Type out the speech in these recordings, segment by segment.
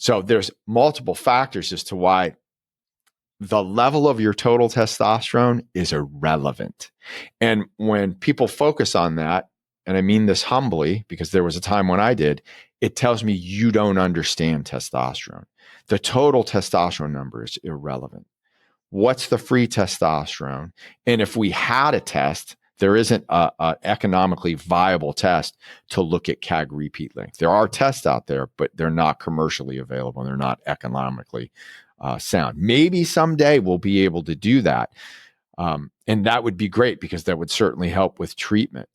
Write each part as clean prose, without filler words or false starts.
So there's multiple factors as to why the level of your total testosterone is irrelevant. And when people focus on that, and I mean this humbly because there was a time when I did, it tells me you don't understand testosterone. The total testosterone number is irrelevant. What's the free testosterone? And if we had a test, there isn't a economically viable test to look at CAG repeat length. There are tests out there, but they're not commercially available. They're not economically sound. Maybe someday we'll be able to do that. And that would be great because that would certainly help with treatment.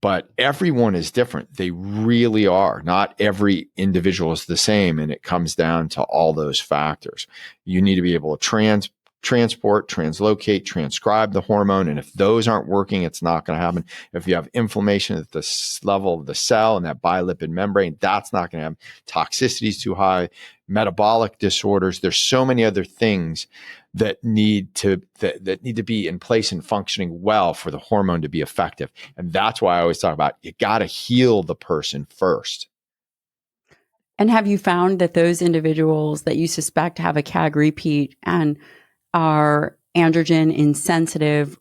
But everyone is different. They really are. Not every individual is the same. And it comes down to all those factors. You need to be able to transport, translocate, transcribe the hormone. And if those aren't working, it's not going to happen. If you have inflammation at the level of the cell and that bilipid membrane, that's not going to happen. Toxicity is too high, metabolic disorders. There's so many other things that need to be in place and functioning well for the hormone to be effective. And that's why I always talk about you got to heal the person first. And have you found that those individuals that you suspect have a CAG repeat and are androgen insensitive,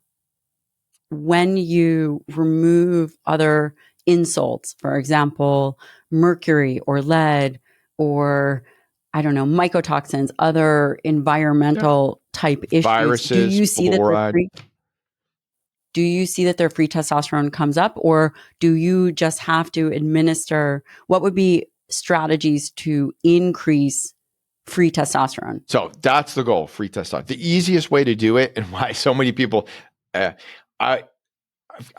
when you remove other insults, for example, mercury or lead or, I don't know, mycotoxins, other environmental type issues, viruses, do you see fluoride. Do you see that their free testosterone comes up, or do you just have to administer? What would be strategies to increase free testosterone? So that's the goal, free testosterone. The easiest way to do it, and why so many people, I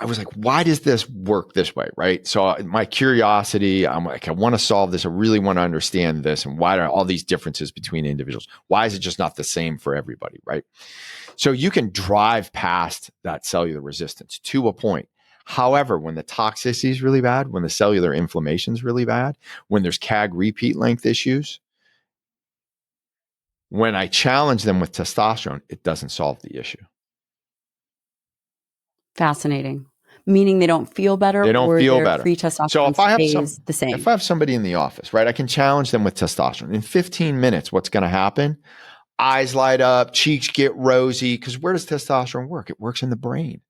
was like, why does this work this way, right? So my curiosity, I'm like, I want to solve this. I really want to understand this. And why are all these differences between individuals? Why is it just not the same for everybody, right? So you can drive past that cellular resistance to a point. However, when the toxicity is really bad, when the cellular inflammation is really bad, when there's CAG repeat length issues, when I challenge them with testosterone, it doesn't solve the issue. Fascinating. Meaning they don't feel better. They don't feel better. Free testosterone so if I have the same. If I have somebody in the office, right, I can challenge them with testosterone. In 15 minutes, what's going to happen? Eyes light up, cheeks get rosy. Because where does testosterone work? It works in the brain.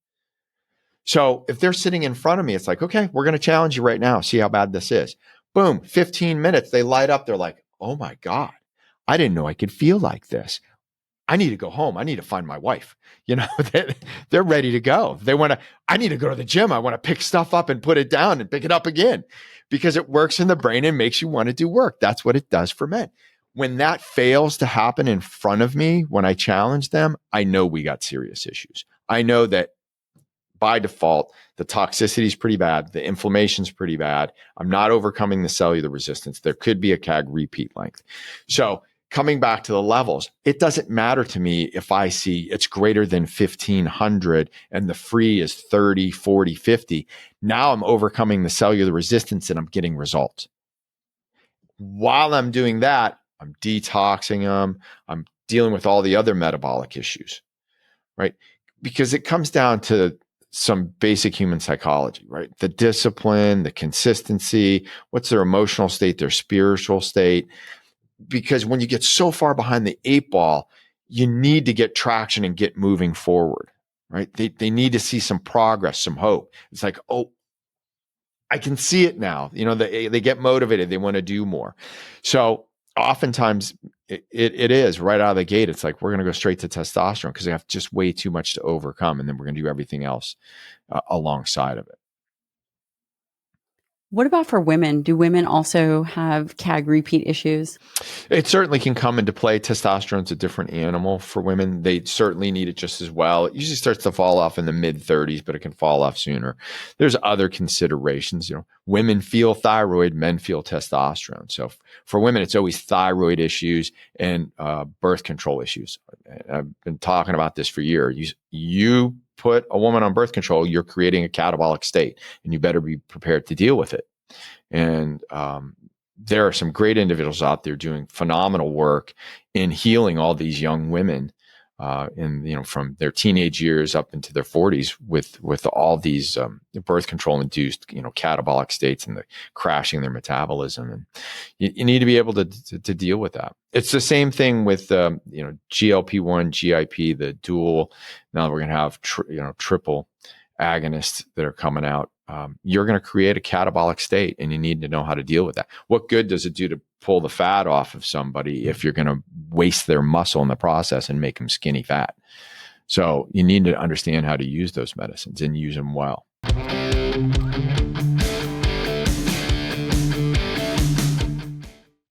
So if they're sitting in front of me, it's like, okay, we're going to challenge you right now. See how bad this is. Boom, 15 minutes, they light up. They're like, oh my God, I didn't know I could feel like this. I need to go home. I need to find my wife. You know, they're ready to go. I need to go to the gym. I want to pick stuff up and put it down and pick it up again because it works in the brain and makes you want to do work. That's what it does for men. When that fails to happen in front of me, when I challenge them, I know we got serious issues. I know that by default, the toxicity is pretty bad. The inflammation is pretty bad. I'm not overcoming the cellular resistance. There could be a CAG repeat length. So coming back to the levels, it doesn't matter to me if I see it's greater than 1500 and the free is 30, 40, 50. Now I'm overcoming the cellular resistance and I'm getting results. While I'm doing that, I'm detoxing them. I'm dealing with all the other metabolic issues, right? Because it comes down to some basic human psychology, right? The discipline, the consistency, what's their emotional state, their spiritual state. Because when you get so far behind the 8 ball, you need to get traction and get moving forward, right? They need to see some progress, some hope. It's like, oh, I can see it now. You know, they get motivated. They want to do more. So oftentimes it is right out of the gate. It's like, we're going to go straight to testosterone because they have just way too much to overcome. And then we're going to do everything else alongside of it. What about for women? Do women also have CAG repeat issues? It certainly can come into play. Testosterone's a different animal for women. They certainly need it just as well. It usually starts to fall off in the mid-30s, but it can fall off sooner. There's other considerations. You know, women feel thyroid, men feel testosterone. So for women, it's always thyroid issues and birth control issues. I've been talking about this for years. You put a woman on birth control, you're creating a catabolic state, and you better be prepared to deal with it. And there are some great individuals out there doing phenomenal work in healing all these young women from their teenage years up into their 40s with all these birth control induced catabolic states and the crashing their metabolism, and you need to be able to deal with that. It's the same thing with GLP-1, GIP, the dual. Now we're going to have triple agonists that are coming out. You're going to create a catabolic state, and you need to know how to deal with that. What good does it do to pull the fat off of somebody if you're going to waste their muscle in the process and make them skinny fat? So you need to understand how to use those medicines and use them well.